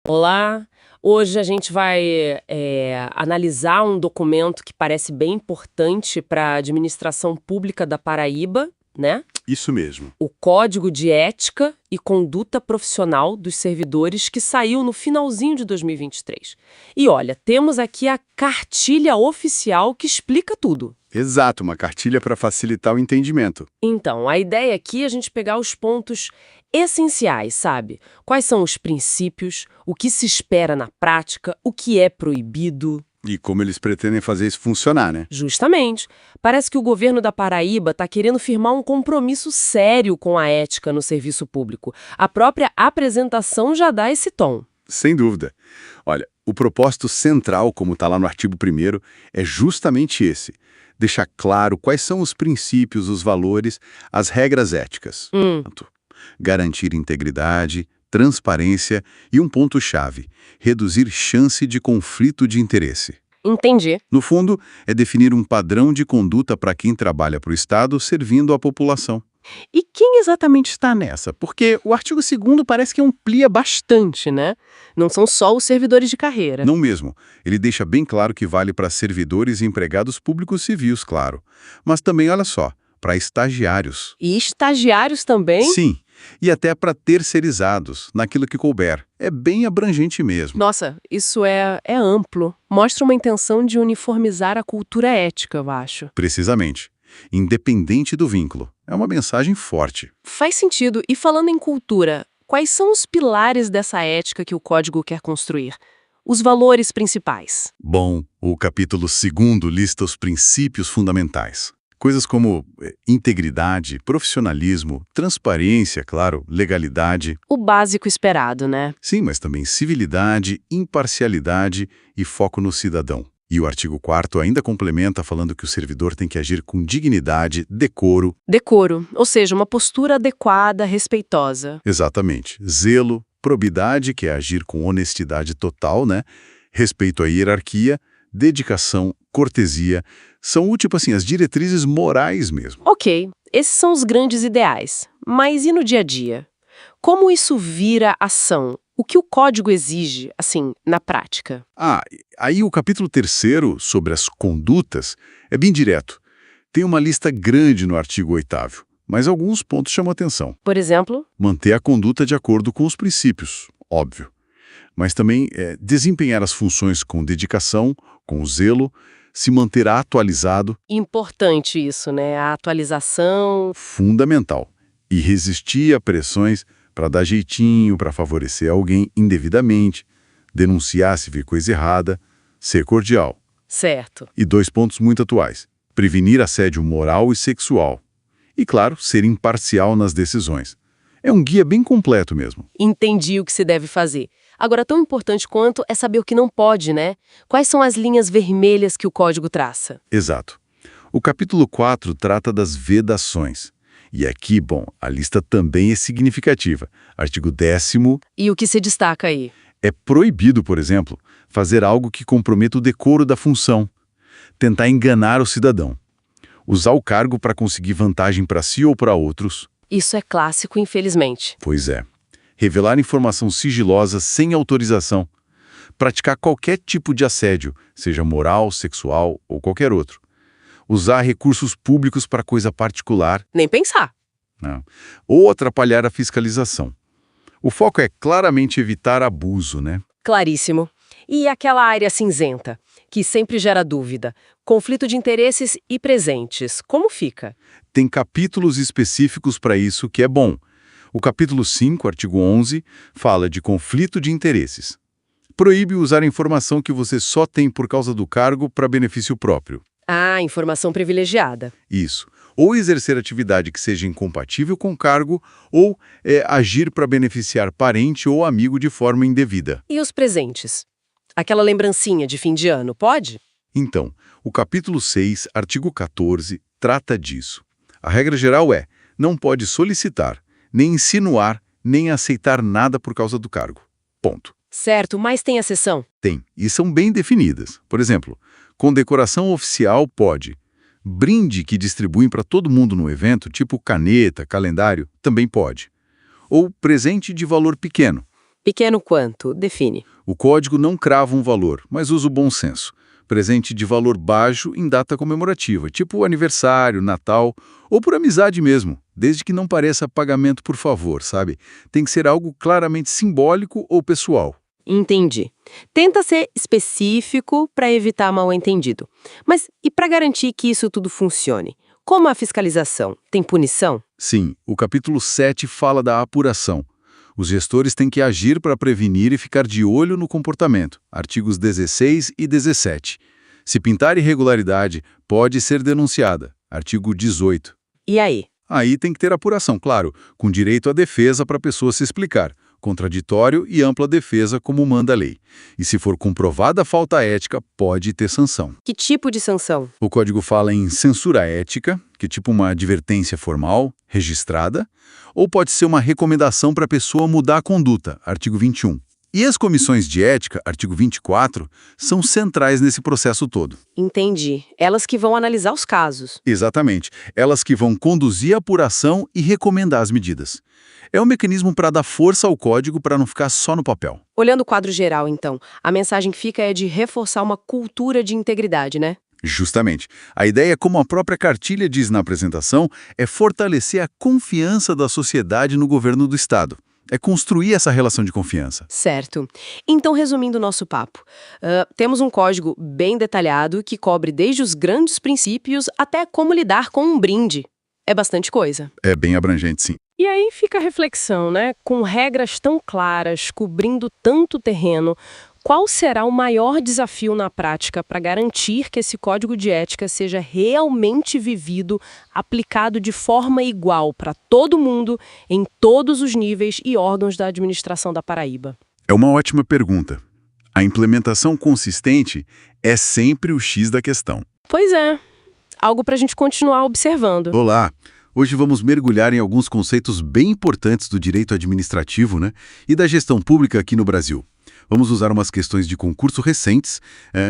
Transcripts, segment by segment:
Olá, hoje a gente vai analisar um documento que parece bem importante para a administração pública da Paraíba, né? Isso mesmo. O Código de Ética e Conduta Profissional dos Servidores, que saiu no finalzinho de 2023. E olha, temos aqui a cartilha oficial que explica tudo. Exato, uma cartilha para facilitar o entendimento. Então, a ideia aqui é a gente pegar os pontos essenciais, sabe? Quais são os princípios, o que se espera na prática, o que é proibido. E como eles pretendem fazer isso funcionar, né? Justamente. Parece que o governo da Paraíba está querendo firmar um compromisso sério com a ética no serviço público. A própria apresentação já dá esse tom. Sem dúvida. Olha, o propósito central, como está lá no artigo 1º, é justamente esse. Deixar claro quais são os princípios, os valores, as regras éticas. Portanto, garantir integridade, transparência e um ponto-chave, reduzir chance de conflito de interesse. Entendi. No fundo, é definir um padrão de conduta para quem trabalha para o Estado servindo a população. E quem exatamente está nessa? Porque o artigo 2º parece que amplia bastante, né? Não são só os servidores de carreira. Não mesmo. Ele deixa bem claro que vale para servidores e empregados públicos civis, claro. Mas também, olha só, para estagiários. E estagiários também? Sim, e até para terceirizados, naquilo que couber. É bem abrangente mesmo. Nossa, isso é amplo. Mostra uma intenção de uniformizar a cultura ética, eu acho. Precisamente. Independente do vínculo. É uma mensagem forte. Faz sentido. E falando em cultura, quais são os pilares dessa ética que o código quer construir? Os valores principais. Bom, o capítulo 2º lista os princípios fundamentais. Coisas como integridade, profissionalismo, transparência, claro, legalidade. O básico esperado, né? Sim, mas também civilidade, imparcialidade e foco no cidadão. E o artigo 4º ainda complementa falando que o servidor tem que agir com dignidade, decoro. Decoro, ou seja, uma postura adequada, respeitosa. Exatamente. Zelo, probidade, que é agir com honestidade total, né? Respeito à hierarquia, dedicação, cortesia. São, tipo assim, as diretrizes morais mesmo. Ok, esses são os grandes ideais. Mas e no dia a dia? Como isso vira ação? O que o código exige, assim, na prática? Aí o capítulo 3º, sobre as condutas, é bem direto. Tem uma lista grande no artigo 8º, mas alguns pontos chamam atenção. Por exemplo? Manter a conduta de acordo com os princípios, óbvio. Mas também desempenhar as funções com dedicação, com zelo, se manter atualizado. Importante isso, né? A atualização. Fundamental. E resistir a pressões para dar jeitinho, para favorecer alguém indevidamente, denunciar se vir coisa errada, ser cordial. Certo. E 2 pontos muito atuais. Prevenir assédio moral e sexual. E, claro, ser imparcial nas decisões. É um guia bem completo mesmo. Entendi o que se deve fazer. Agora, tão importante quanto é saber o que não pode, né? Quais são as linhas vermelhas que o código traça? Exato. O capítulo 4 trata das vedações. E aqui, bom, a lista também é significativa. Artigo 10º. E o que se destaca aí? É proibido, por exemplo, fazer algo que comprometa o decoro da função. Tentar enganar o cidadão. Usar o cargo para conseguir vantagem para si ou para outros. Isso é clássico, infelizmente. Pois é. Revelar informação sigilosa sem autorização. Praticar qualquer tipo de assédio, seja moral, sexual ou qualquer outro. Usar recursos públicos para coisa particular. Nem pensar. Não. Ou atrapalhar a fiscalização. O foco é claramente evitar abuso, né? Claríssimo. E aquela área cinzenta, que sempre gera dúvida. Conflito de interesses e presentes. Como fica? Tem capítulos específicos para isso que é bom. O capítulo 5, artigo 11, fala de conflito de interesses. Proíbe usar informação que você só tem por causa do cargo para benefício próprio. Ah, informação privilegiada. Isso. Ou exercer atividade que seja incompatível com o cargo, ou agir para beneficiar parente ou amigo de forma indevida. E os presentes? Aquela lembrancinha de fim de ano, pode? Então, o capítulo 6, artigo 14, trata disso. A regra geral é, não pode solicitar, nem insinuar, nem aceitar nada por causa do cargo. Ponto. Certo, mas tem exceção? Tem, e são bem definidas. Por exemplo, condecoração oficial pode. Brinde que distribuem para todo mundo no evento, tipo caneta, calendário, também pode. Ou presente de valor pequeno. Pequeno quanto? Define. O código não crava um valor, mas usa o bom senso. Presente de valor baixo em data comemorativa, tipo aniversário, Natal, ou por amizade mesmo, desde que não pareça pagamento por favor, sabe? Tem que ser algo claramente simbólico ou pessoal. Entendi. Tenta ser específico para evitar mal-entendido. Mas e para garantir que isso tudo funcione? Como a fiscalização? Tem punição? Sim, o capítulo 7 fala da apuração. Os gestores têm que agir para prevenir e ficar de olho no comportamento. Artigos 16 e 17. Se pintar irregularidade, pode ser denunciada. Artigo 18. E aí? Aí tem que ter apuração, claro, com direito à defesa para a pessoa se explicar. Contraditório e ampla defesa, como manda a lei. E se for comprovada a falta ética, pode ter sanção. Que tipo de sanção? O código fala em censura ética, que é tipo uma advertência formal, registrada, ou pode ser uma recomendação para a pessoa mudar a conduta, artigo 21. E as comissões de ética, artigo 24, são centrais nesse processo todo. Entendi. Elas que vão analisar os casos. Exatamente. Elas que vão conduzir a apuração e recomendar as medidas. É um mecanismo para dar força ao código para não ficar só no papel. Olhando o quadro geral, então, a mensagem que fica é de reforçar uma cultura de integridade, né? Justamente. A ideia, como a própria cartilha diz na apresentação, é fortalecer a confiança da sociedade no governo do Estado. É construir essa relação de confiança. Certo. Então, resumindo o nosso papo, temos um código bem detalhado que cobre desde os grandes princípios até como lidar com um brinde. É bastante coisa. É bem abrangente, sim. E aí fica a reflexão, né? Com regras tão claras, cobrindo tanto terreno, qual será o maior desafio na prática para garantir que esse código de ética seja realmente vivido, aplicado de forma igual para todo mundo, em todos os níveis e órgãos da administração da Paraíba? É uma ótima pergunta. A implementação consistente é sempre o X da questão. Pois é. Algo para a gente continuar observando. Olá! Hoje vamos mergulhar em alguns conceitos bem importantes do direito administrativo, né, e da gestão pública aqui no Brasil. Vamos usar umas questões de concurso recentes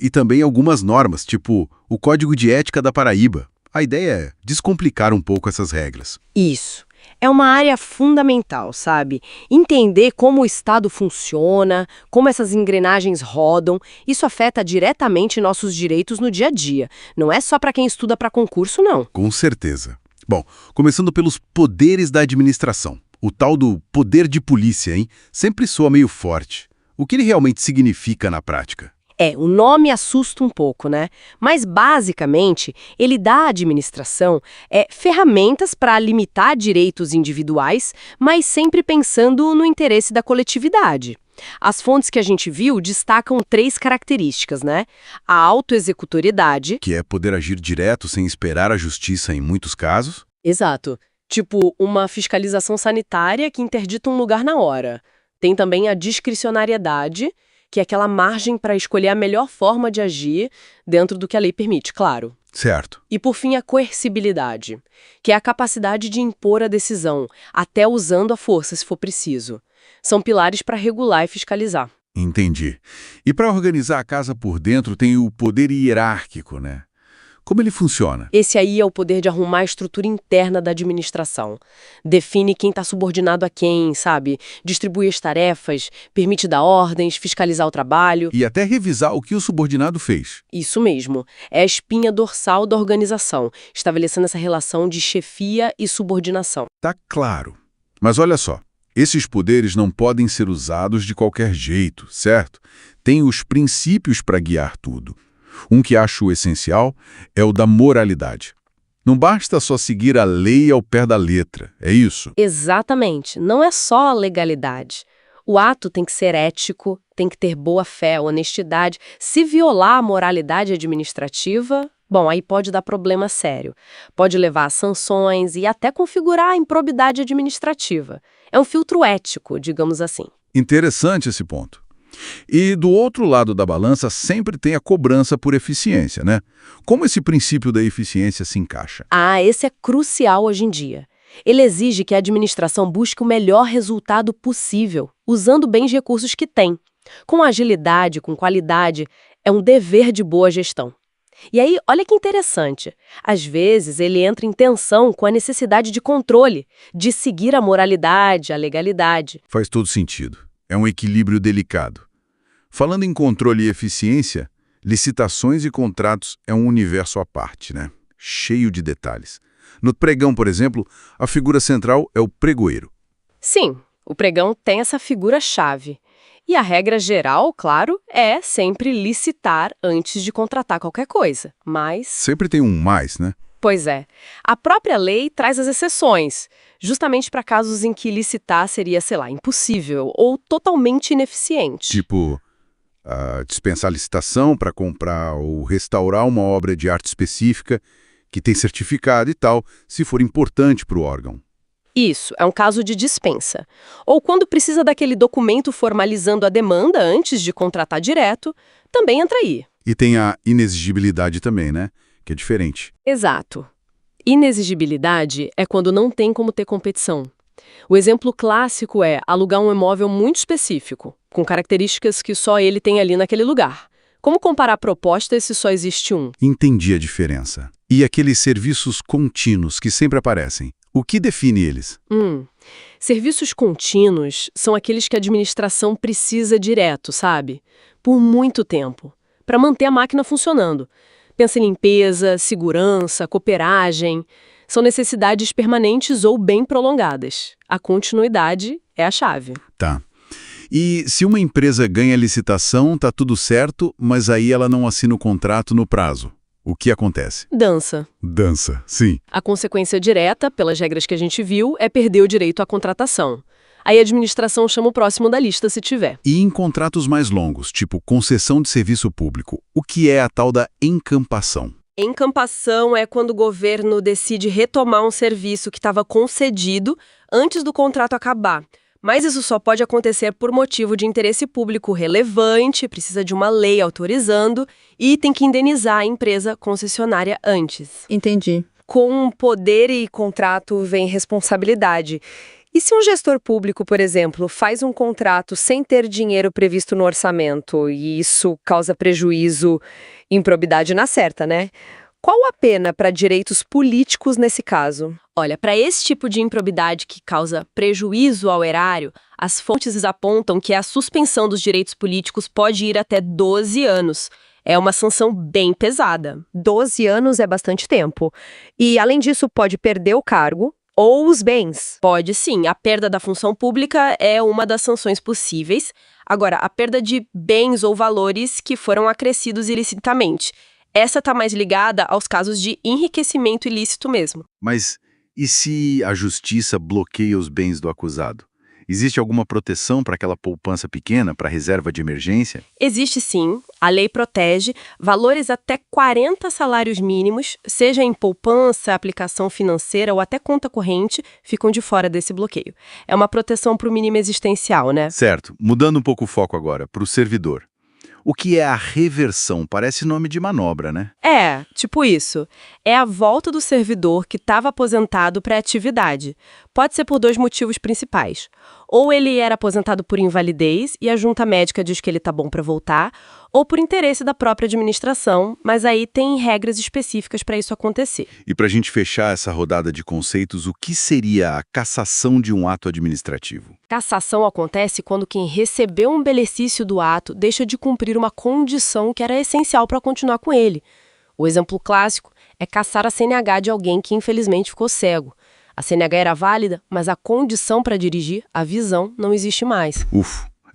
e também algumas normas, tipo o Código de Ética da Paraíba. A ideia é descomplicar um pouco essas regras. Isso. É uma área fundamental, sabe? Entender como o Estado funciona, como essas engrenagens rodam, isso afeta diretamente nossos direitos no dia a dia. Não é só para quem estuda para concurso, não. Com certeza. Bom, começando pelos poderes da administração. O tal do poder de polícia, hein? Sempre soa meio forte. O que ele realmente significa na prática? O nome assusta um pouco, né? Mas, basicamente, ele dá à administração ferramentas para limitar direitos individuais, mas sempre pensando no interesse da coletividade. As fontes que a gente viu destacam 3 características, né? A autoexecutoriedade. Que é poder agir direto sem esperar a justiça em muitos casos. Exato. Tipo, uma fiscalização sanitária que interdita um lugar na hora. Tem também a discricionariedade, que é aquela margem para escolher a melhor forma de agir dentro do que a lei permite, claro. Certo. E, por fim, a coercibilidade, que é a capacidade de impor a decisão, até usando a força, se for preciso. São pilares para regular e fiscalizar. Entendi. E para organizar a casa por dentro tem o poder hierárquico, né? Como ele funciona? Esse aí é o poder de arrumar a estrutura interna da administração. Define quem está subordinado a quem, sabe? Distribui as tarefas, permite dar ordens, fiscalizar o trabalho. E até revisar o que o subordinado fez. Isso mesmo. É a espinha dorsal da organização, estabelecendo essa relação de chefia e subordinação. Tá claro. Mas olha só, esses poderes não podem ser usados de qualquer jeito, certo? Tem os princípios para guiar tudo. Um que acho essencial é o da moralidade. Não basta só seguir a lei ao pé da letra, é isso? Exatamente. Não é só a legalidade. O ato tem que ser ético, tem que ter boa fé, honestidade. Se violar a moralidade administrativa, bom, aí pode dar problema sério. Pode levar a sanções e até configurar a improbidade administrativa. É um filtro ético, digamos assim. Interessante esse ponto. E do outro lado da balança sempre tem a cobrança por eficiência, né? Como esse princípio da eficiência se encaixa? Esse é crucial hoje em dia. Ele exige que a administração busque o melhor resultado possível, usando bem os recursos que tem. Com agilidade, com qualidade, é um dever de boa gestão. E aí, olha que interessante. Às vezes, ele entra em tensão com a necessidade de controle, de seguir a moralidade, a legalidade. Faz todo sentido. é um equilíbrio delicado. Falando em controle e eficiência, licitações e contratos é um universo à parte, né? Cheio de detalhes. No pregão, por exemplo, a figura central é o pregoeiro. Sim, o pregão tem essa figura-chave. E a regra geral, claro, é sempre licitar antes de contratar qualquer coisa. Mas... Sempre tem um mais, né? Pois é. A própria lei traz as exceções, justamente para casos em que licitar seria, sei lá, impossível ou totalmente ineficiente. Tipo, dispensar licitação para comprar ou restaurar uma obra de arte específica que tem certificado e tal, se for importante para o órgão. Isso, é um caso de dispensa. Ou quando precisa daquele documento formalizando a demanda antes de contratar direto, também entra aí. E tem a inexigibilidade também, né? Que é diferente. Exato. Inexigibilidade é quando não tem como ter competição. O exemplo clássico é alugar um imóvel muito específico, com características que só ele tem ali naquele lugar. Como comparar propostas se só existe um? Entendi a diferença. E aqueles serviços contínuos que sempre aparecem, o que define eles? Serviços contínuos são aqueles que a administração precisa direto, sabe? Por muito tempo, para manter a máquina funcionando. Pensa em limpeza, segurança, cooperagem. São necessidades permanentes ou bem prolongadas. A continuidade é a chave. Tá. E se uma empresa ganha licitação, tá tudo certo, mas aí ela não assina o contrato no prazo. O que acontece? Dança. Dança, sim. A consequência direta, pelas regras que a gente viu, é perder o direito à contratação. Aí a administração chama o próximo da lista se tiver. E em contratos mais longos, tipo concessão de serviço público, o que é a tal da encampação? Encampação é quando o governo decide retomar um serviço que estava concedido antes do contrato acabar. Mas isso só pode acontecer por motivo de interesse público relevante, precisa de uma lei autorizando e tem que indenizar a empresa concessionária antes. Entendi. Com poder e contrato vem responsabilidade. E se um gestor público, por exemplo, faz um contrato sem ter dinheiro previsto no orçamento e isso causa prejuízo, improbidade na certa, né? Qual a pena para direitos políticos nesse caso? Olha, para esse tipo de improbidade que causa prejuízo ao erário, as fontes apontam que a suspensão dos direitos políticos pode ir até 12 anos. É uma sanção bem pesada. 12 anos é bastante tempo. E, além disso, pode perder o cargo ou os bens. Pode sim, a perda da função pública é uma das sanções possíveis. Agora, a perda de bens ou valores que foram acrescidos ilicitamente. Essa está mais ligada aos casos de enriquecimento ilícito mesmo. Mas e se a justiça bloqueia os bens do acusado? Existe alguma proteção para aquela poupança pequena, para reserva de emergência? Existe sim, a lei protege valores até 40 salários mínimos, seja em poupança, aplicação financeira ou até conta corrente, ficam de fora desse bloqueio. É uma proteção para o mínimo existencial, né? Certo. Mudando um pouco o foco agora, para o servidor. O que é a reversão? Parece nome de manobra, né? É, tipo isso. É a volta do servidor que estava aposentado para a atividade. Pode ser por 2 motivos principais. Ou ele era aposentado por invalidez e a junta médica diz que ele tá bom para voltar, ou por interesse da própria administração, mas aí tem regras específicas para isso acontecer. E para a gente fechar essa rodada de conceitos, o que seria a cassação de um ato administrativo? Cassação acontece quando quem recebeu um benefício do ato deixa de cumprir uma condição que era essencial para continuar com ele. O exemplo clássico é cassar a CNH de alguém que infelizmente ficou cego. A CNH era válida, mas a condição para dirigir, a visão, não existe mais.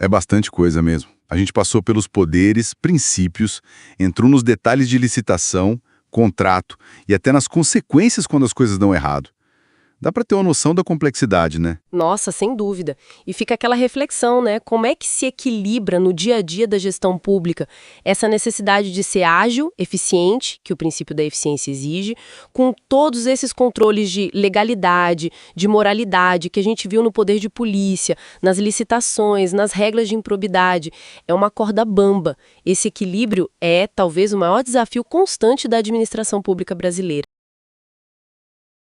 É bastante coisa mesmo. A gente passou pelos poderes, princípios, entrou nos detalhes de licitação, contrato e até nas consequências quando as coisas dão errado. Dá para ter uma noção da complexidade, né? Nossa, sem dúvida. E fica aquela reflexão, né? Como é que se equilibra no dia a dia da gestão pública essa necessidade de ser ágil, eficiente, que o princípio da eficiência exige, com todos esses controles de legalidade, de moralidade que a gente viu no poder de polícia, nas licitações, nas regras de improbidade. É uma corda bamba. Esse equilíbrio é, talvez, o maior desafio constante da administração pública brasileira.